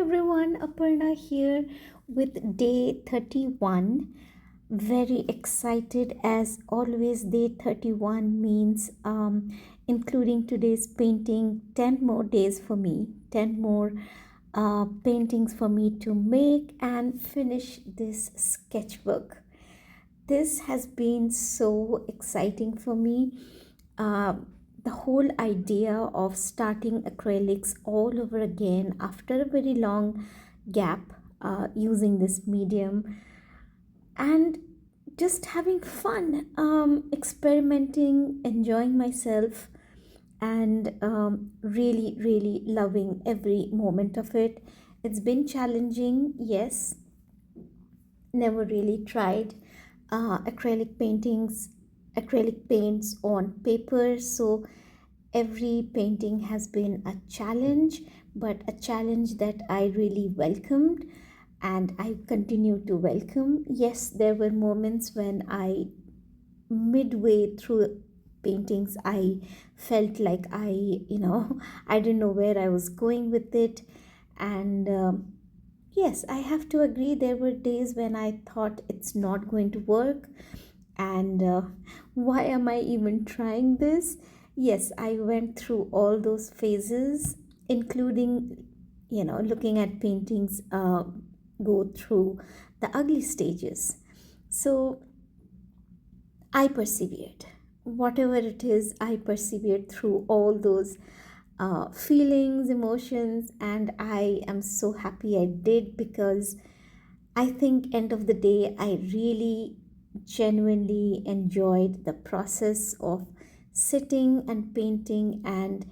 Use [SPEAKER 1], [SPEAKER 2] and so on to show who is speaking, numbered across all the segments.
[SPEAKER 1] everyone, Aparna here with day 31. Very excited as always. Day 31 means, including today's painting, 10 more days for me, 10 more paintings for me to make and finish this sketchbook. This has been so exciting for me. Uh, the whole idea of starting acrylics all over again after a very long gap using this medium and just having fun, experimenting, enjoying myself, and really, really loving every moment of it. It's been challenging, yes, never really tried acrylic paints on paper. So every painting has been a challenge, but a challenge that I really welcomed and I continue to welcome. Yes, there were moments when midway through paintings, I felt like I didn't know where I was going with it. And yes, I have to agree, there were days when I thought it's not going to work, and why am I even trying this? Yes, I went through all those phases, including, looking at paintings go through the ugly stages. So I persevered. Whatever it is, I persevered through all those feelings, emotions, and I am so happy I did, because I think end of the day I really genuinely enjoyed the process of sitting and painting and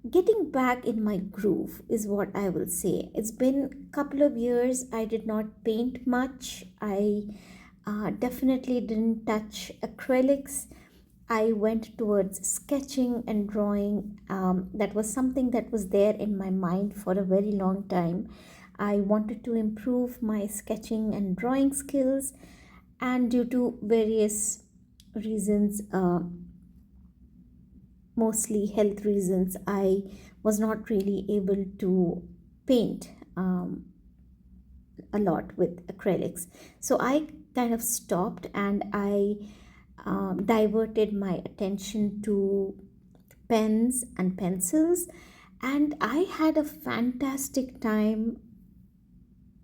[SPEAKER 1] getting back in my groove is what I will say. It's been a couple of years I did not paint much. I definitely didn't touch acrylics. I went towards sketching and drawing. That was something that was there in my mind for a very long time. I wanted to improve my sketching and drawing skills, and due to various reasons, mostly health reasons, I was not really able to paint a lot with acrylics. So I kind of stopped, and I diverted my attention to pens and pencils, and I had a fantastic time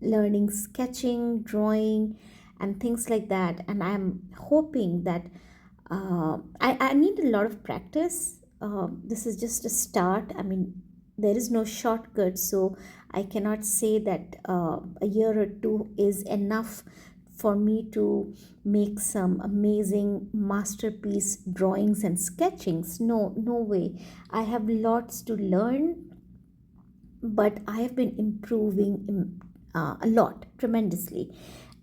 [SPEAKER 1] learning sketching, drawing, and things like that. And I'm hoping that I need a lot of practice. This is just a start. I mean, there is no shortcut, so I cannot say that a year or two is enough for me to make some amazing masterpiece drawings and sketchings. No, no way. I have lots to learn, but I have been improving a lot, tremendously.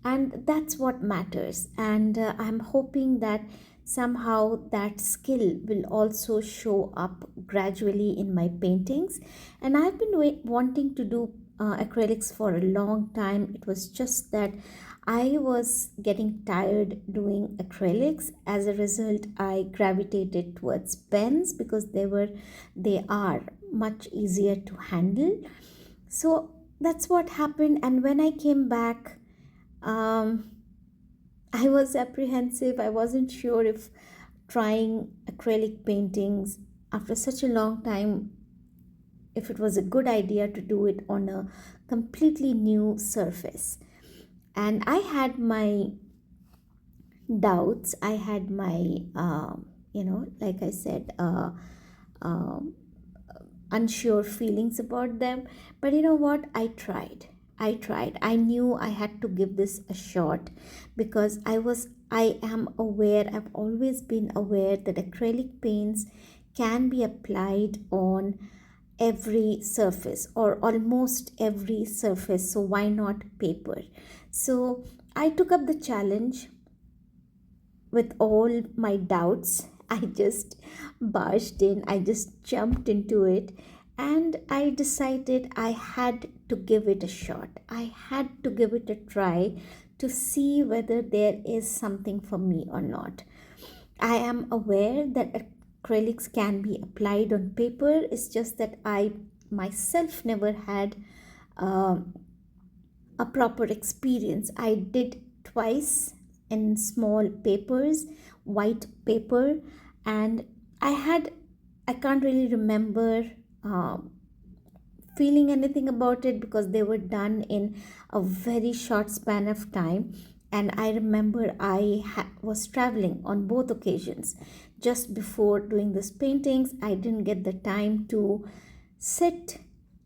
[SPEAKER 1] And that's what matters. And I'm hoping that somehow that skill will also show up gradually in my paintings. And I've been wanting to do acrylics for a long time. It was just that I was getting tired doing acrylics. As a result, I gravitated towards pens because they are much easier to handle. So that's what happened. And when I came back, um, I was apprehensive. I wasn't sure if trying acrylic paintings after such a long time, if it was a good idea to do it on a completely new surface. And I had my doubts. I had my, like I said, um unsure feelings about them. But you know what? I tried. I knew I had to give this a shot, because I am aware, I've always been aware that acrylic paints can be applied on every surface, or almost every surface. So why not paper? So I took up the challenge with all my doubts. I just barged in, I just jumped into it, and I decided I had to give it a shot. I had to give it a try to see whether there is something for me or not. I am aware that acrylics can be applied on paper, it's just that I myself never had um, a proper experience. I did twice in small papers, white paper, and I had, I can't really remember um, feeling anything about it because they were done in a very short span of time. And I remember was traveling on both occasions. Just before doing these paintings, I didn't get the time to sit,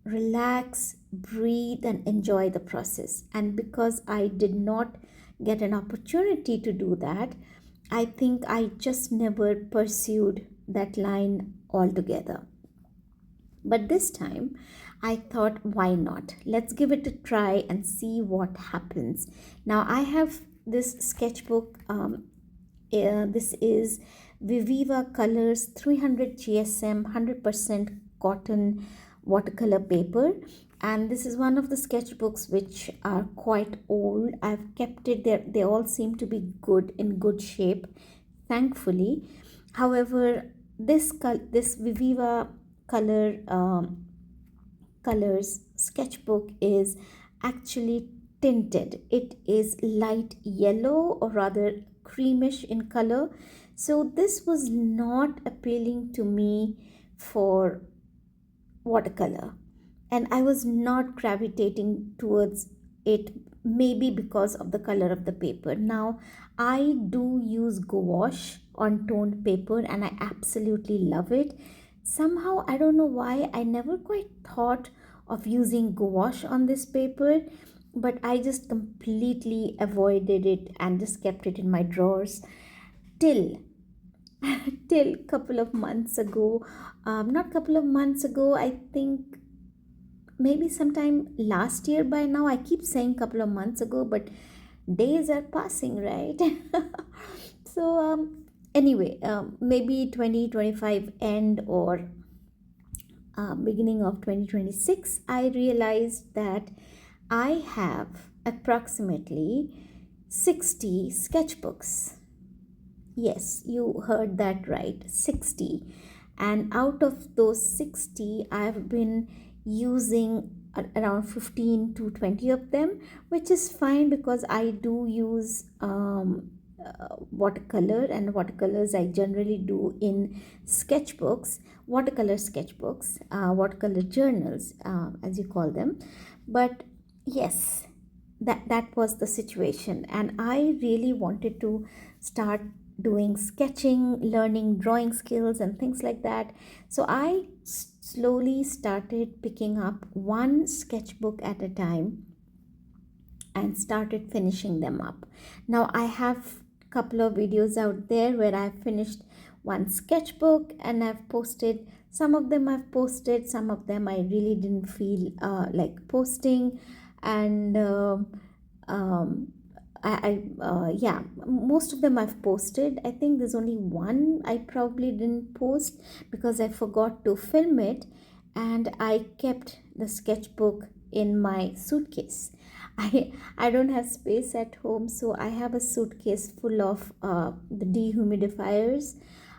[SPEAKER 1] relax, breathe, and enjoy the process. And because I did not get an opportunity to do that, I think I just never pursued that line altogether. But this time, I thought, why not? Let's give it a try and see what happens. Now, I have this sketchbook. This is Viviva Colors 300 GSM 100% cotton watercolor paper. And this is one of the sketchbooks which are quite old. I've kept it there. They all seem to be good, in good shape, thankfully. However, this Viviva color colors sketchbook is actually tinted. It is light yellow, or rather creamish in color. So this was not appealing to me for watercolor, and I was not gravitating towards it, maybe because of the color of the paper. Now, I do use gouache on toned paper and I absolutely love it. Somehow, I don't know why, I never quite thought of using gouache on this paper, but I just completely avoided it and just kept it in my drawers till till couple of months ago. Not couple of months ago, I think maybe sometime last year. By now, I keep saying couple of months ago, but days are passing, right? So anyway, maybe 2025 end, or beginning of 2026, I realized that I have approximately 60 sketchbooks. Yes, you heard that right, 60. And out of those 60, I've been using around 15 to 20 of them, which is fine because I do use watercolor, and watercolors I generally do in sketchbooks, watercolor sketchbooks, watercolor journals, as you call them. But yes, that was the situation, and I really wanted to start doing sketching, learning drawing skills and things like that. So I slowly started picking up one sketchbook at a time and started finishing them up. Now I have a couple of videos out there where I've finished one sketchbook and I've posted. Some of them I've posted, some of them I really didn't feel like posting. And um, yeah, most of them I've posted. I think there's only one I probably didn't post because I forgot to film it, and I kept the sketchbook in my suitcase. I don't have space at home, so I have a suitcase full of the dehumidifiers.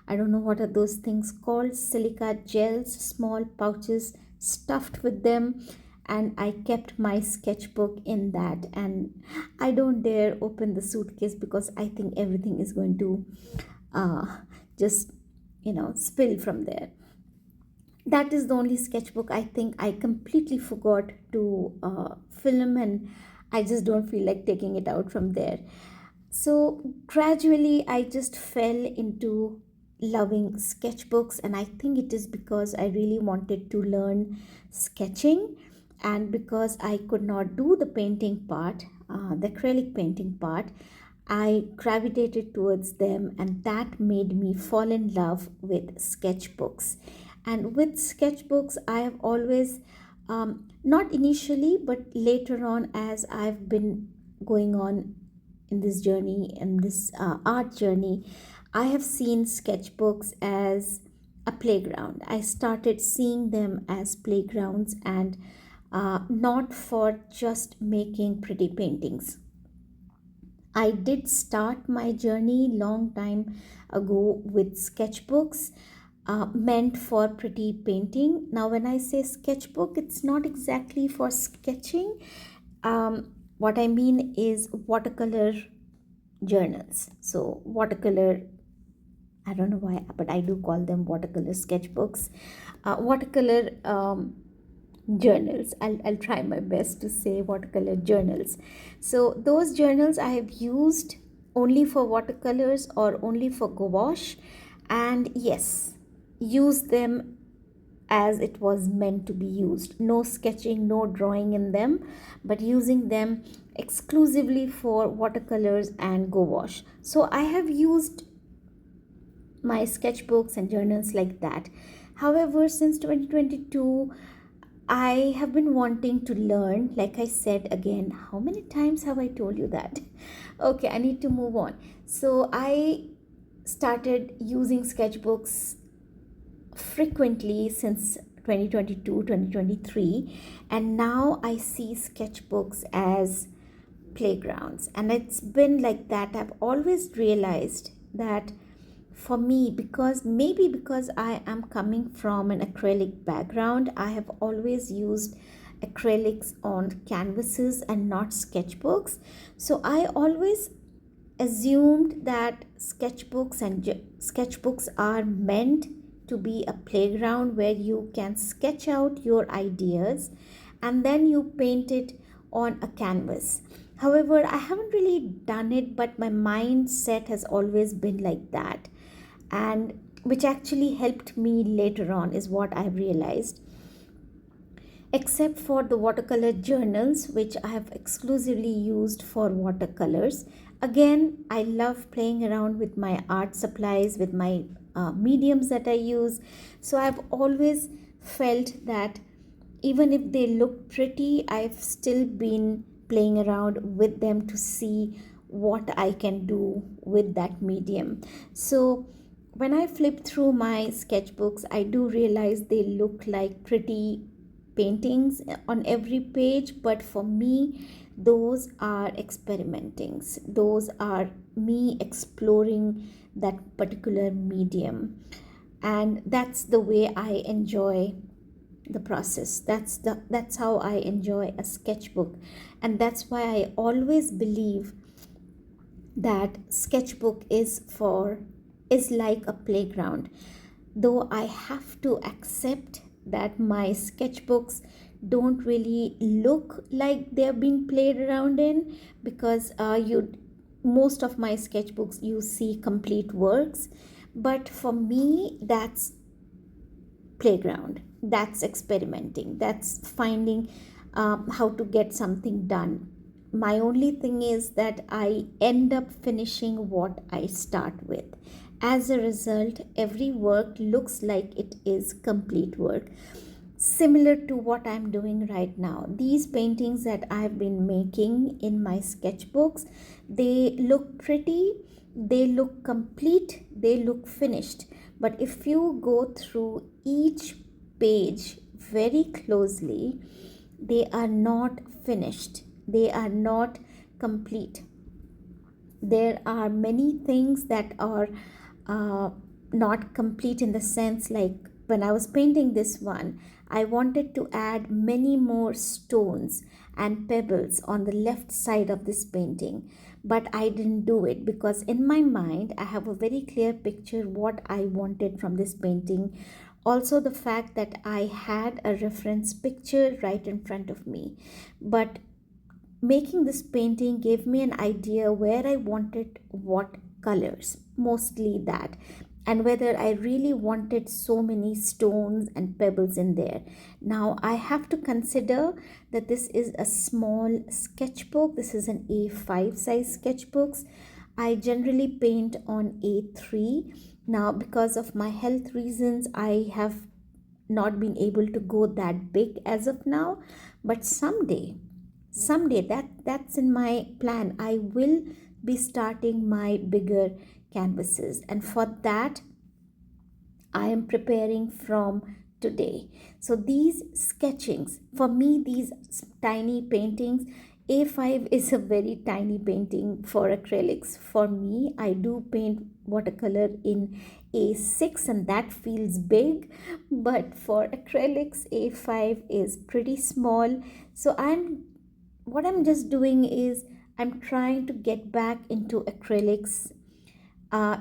[SPEAKER 1] I don't know what are those things called, silica gels, small pouches stuffed with them, and I kept my sketchbook in that. And I don't dare open the suitcase because I think everything is going to uh, just spill from there. That is the only sketchbook I think I completely forgot to film, and I just don't feel like taking it out from there. So gradually, I just fell into loving sketchbooks, and I think it is because I really wanted to learn sketching, and because I could not do the painting part, the acrylic painting part. I gravitated towards them, and that made me fall in love with sketchbooks. And with sketchbooks, I have always, not initially, but later on, as I've been going on in this journey, in this art journey, I have seen sketchbooks as a playground. I started seeing them as playgrounds, and not for just making pretty paintings. I did start my journey long time ago with sketchbooks, meant for pretty painting. Now, when I say sketchbook, it's not exactly for sketching. What I mean is watercolor journals. So, watercolor, I don't know why, but I do call them watercolor sketchbooks. Watercolor journals. I'll try my best to say watercolor journals. So, those journals I have used only for watercolors or only for gouache, and yes, use them as it was meant to be used. No sketching, no drawing in them, but using them exclusively for watercolors and gouache. So I have used my sketchbooks and journals like that. However, since 2022, I have been wanting to learn. Like I said again, how many times have I told you that? Okay, I need to move on. So I started using sketchbooks frequently since 2022, 2023, and now I see sketchbooks as playgrounds, and it's been like that. I've always realized that for me, because maybe because I am coming from an acrylic background, I have always used acrylics on canvases and not sketchbooks. So I always assumed that sketchbooks are meant to be a playground where you can sketch out your ideas and then you paint it on a canvas. However, I haven't really done it, but my mindset has always been like that, and which actually helped me later on, is what I've realized. Except for the watercolor journals, which I have exclusively used for watercolors. Again, I love playing around with my art supplies, with my mediums that I use. So I've always felt that even if they look pretty, I've still been playing around with them to see what I can do with that medium. So when I flip through my sketchbooks, I do realize they look like pretty paintings on every page, but for me, those are experimentings. Those are me exploring that particular medium, and that's the way I enjoy the process. That's how I enjoy a sketchbook, and that's why I always believe that sketchbook is like a playground. Though I have to accept that my sketchbooks don't really look like they're being played around in, because you most of my sketchbooks you see complete works, but for me that's playground, that's experimenting, that's finding how to get something done. My only thing is that I end up finishing what I start with. As a result, every work looks like it is complete work, similar to what I'm doing right now. These paintings that I've been making in my sketchbooks, they look pretty, they look complete, they look finished. But if you go through each page very closely, they are not finished, they are not complete. There are many things that are not complete, in the sense, like when I was painting this one, I wanted to add many more stones and pebbles on the left side of this painting, but I didn't do it because in my mind I have a very clear picture what I wanted from this painting. Also, the fact that I had a reference picture right in front of me, but making this painting gave me an idea where I wanted what colors, mostly that, and whether I really wanted so many stones and pebbles in there. Now, I have to consider that this is a small sketchbook, this is an A5 size sketchbooks. I generally paint on A3. Now, because of my health reasons, I have not been able to go that big as of now, but someday that's in my plan. I will be starting my bigger canvases, and for that I am preparing from today. So these sketchings, for me, these tiny paintings, A5 is a very tiny painting for acrylics. For me, I do paint watercolor in A6 and that feels big, but for acrylics A5 is pretty small. So what I'm just doing is I'm trying to get back into acrylics, uh,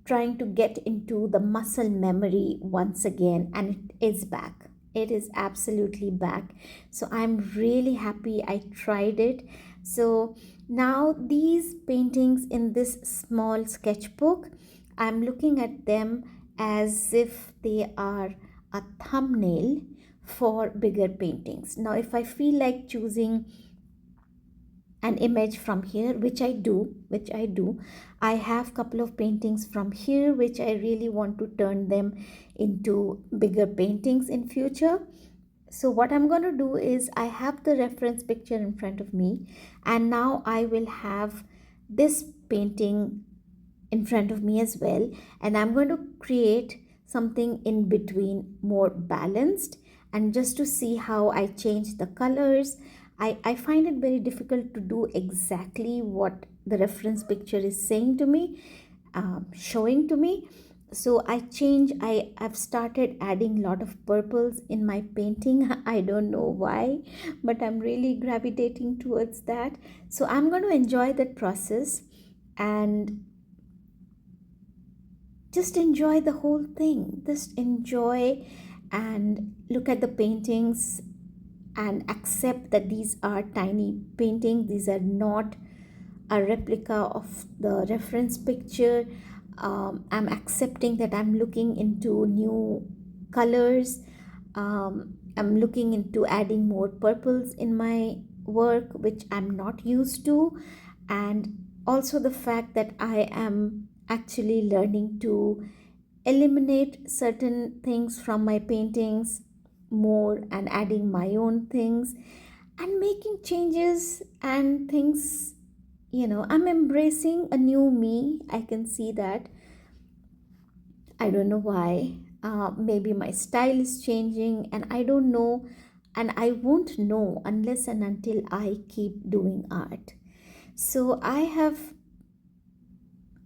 [SPEAKER 1] trying to get into the muscle memory once again, and it is back. It is absolutely back. So I'm really happy I tried it. So now these paintings in this small sketchbook, I'm looking at them as if they are a thumbnail for bigger paintings. Now if I feel like choosing an image from here, which I do, I have couple of paintings from here which I really want to turn them into bigger paintings in future. So what I'm going to do is I have the reference picture in front of me, and now I will have this painting in front of me as well, and I'm going to create something in between, more balanced. And just to see how I change the colors, I find it very difficult to do exactly what the reference picture is saying to me, showing to me. So I've started adding a lot of purples in my painting. I don't know why, but I'm really gravitating towards that. So I'm going to enjoy that process and just enjoy the whole thing. Just enjoy and look at the paintings and accept that these are tiny paintings. These are not a replica of the reference picture. I'm accepting that I'm looking into new colors. I'm looking into adding more purples in my work, which I'm not used to. And also the fact that I am actually learning to eliminate certain things from my paintings more and adding my own things and making changes and things. I'm embracing a new me. I can see that. I don't know why. Maybe my style is changing, and I don't know, and I won't know unless and until I keep doing art. So I've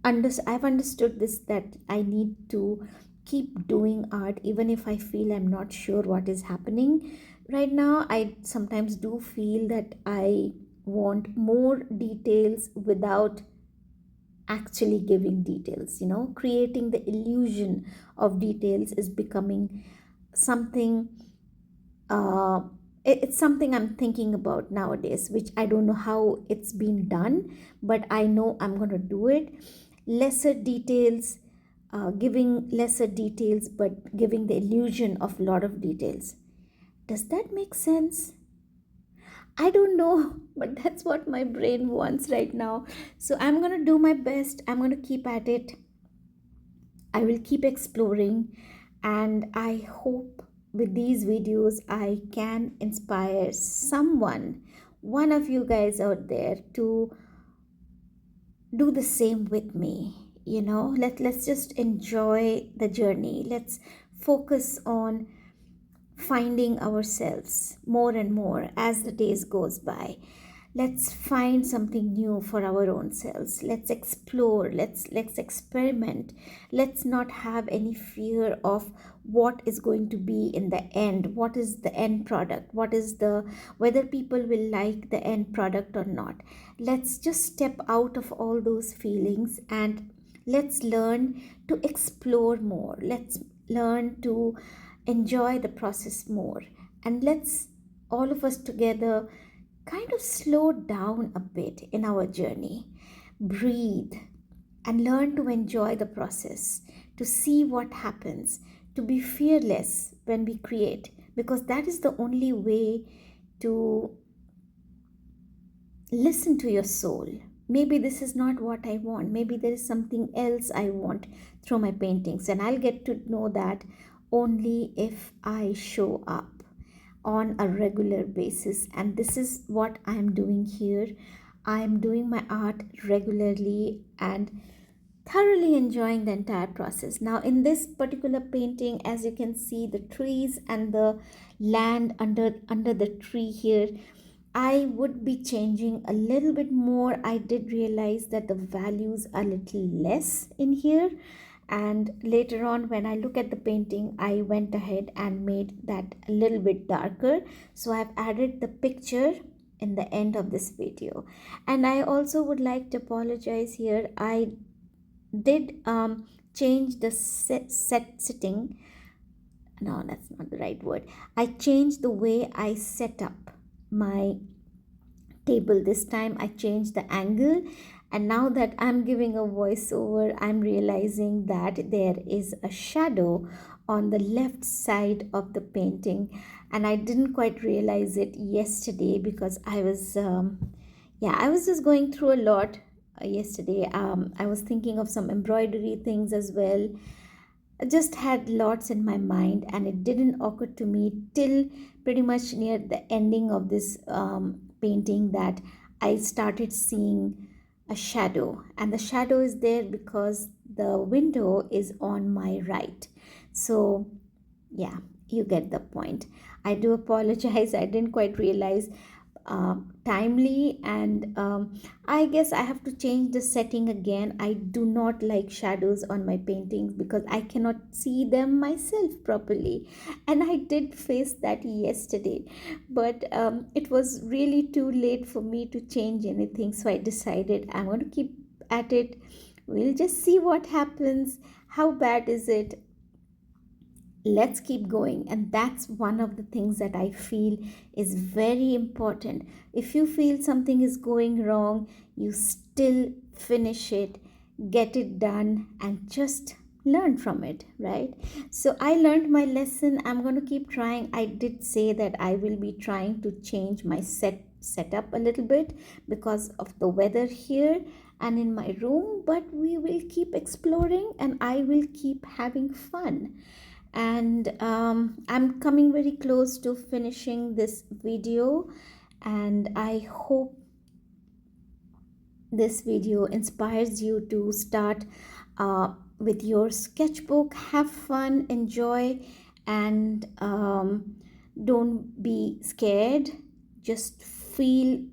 [SPEAKER 1] understood this, that I need to keep doing art even if I feel I'm not sure what is happening right now. I sometimes do feel that I want more details without actually giving details. Creating the illusion of details is becoming something, uh, it's something I'm thinking about nowadays, which I don't know how it's been done, but I know I'm going to do it. Lesser details, giving lesser details, but giving the illusion of a lot of details. Does that make sense? I don't know, but that's what my brain wants right now. So I'm going to do my best. I'm going to keep at it. I will keep exploring, and I hope with these videos I can inspire someone, one of you guys out there, to do the same with me. Let's just enjoy the journey. Let's focus on finding ourselves more and more as the days goes by. Let's find something new for our own selves. Let's explore. Let's experiment. Let's not have any fear of what is going to be in the end. What is the end product? What is the whether people will like the end product or not. Let's just step out of all those feelings and let's learn to explore more. Let's learn to enjoy the process more, and let's all of us together kind of slow down a bit in our journey, breathe, and learn to enjoy the process, to see what happens, to be fearless when we create, because that is the only way to listen to your soul. Maybe this is not what I want. Maybe there is something else I want through my paintings, and I'll get to know that only if I show up on a regular basis. And this is what I'm doing here. I'm doing my art regularly and thoroughly enjoying the entire process. Now, in this particular painting, as you can see, the trees and the land under the tree here, I would be changing a little bit more. I did realize that the values are a little less in here, And later on, when I look at the painting, I went ahead and made that a little bit darker. So I've added the picture in the end of this video. And I also would like to apologize here. I did change the set sitting. No, that's not the right word. I changed the way I set up my table. This time I changed the angle, and now that I'm giving a voiceover, I'm realizing that there is a shadow on the left side of the painting, and I didn't quite realize it yesterday because I was yeah, I was just going through a lot yesterday. I was thinking of some embroidery things as well. I just had lots in my mind, and it didn't occur to me till pretty much near the ending of this painting that I started seeing a shadow. And the shadow is there because the window is on my right. So, yeah, you get the point. I do apologize, I didn't quite realize timely, and I guess I have to change the setting again. I do not like shadows on my paintings because I cannot see them myself properly, and I did face that yesterday, but it was really too late for me to change anything, so I decided I'm going to keep at it. We'll just see what happens. How bad is it? Let's keep going. And that's one of the things that I feel is very important. If you feel something is going wrong, you still finish it, get it done, and just learn from it, right? So I learned my lesson. I'm going to keep trying. I did say that I will be trying to change my setup a little bit because of the weather here and in my room, but we will keep exploring and I will keep having fun. And I'm coming very close to finishing this video, and I hope this video inspires you to start with your sketchbook. Have fun, enjoy, and don't be scared. Just feel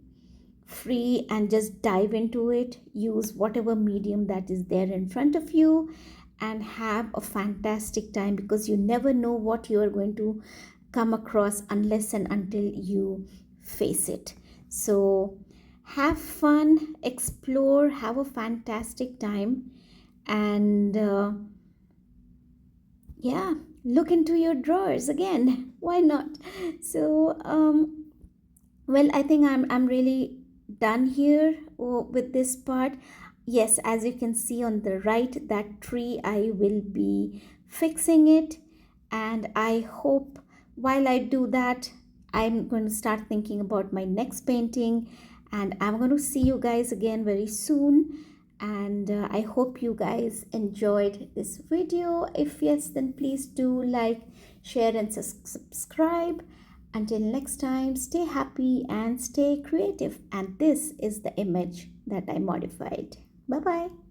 [SPEAKER 1] free and just dive into it. Use whatever medium that is there in front of you and have a fantastic time, because you never know what you are going to come across unless and until you face it. So have fun, explore, have a fantastic time, and yeah, look into your drawers again. Why not? So well, I think I'm really done here with this part. Yes, as you can see on the right, that tree, I will be fixing it, and I hope while I do that, I'm going to start thinking about my next painting, and I'm going to see you guys again very soon. And I hope you guys enjoyed this video. If yes, then please do like, share, and subscribe. Until next time, stay happy and stay creative. And this is the image that I modified. Bye bye.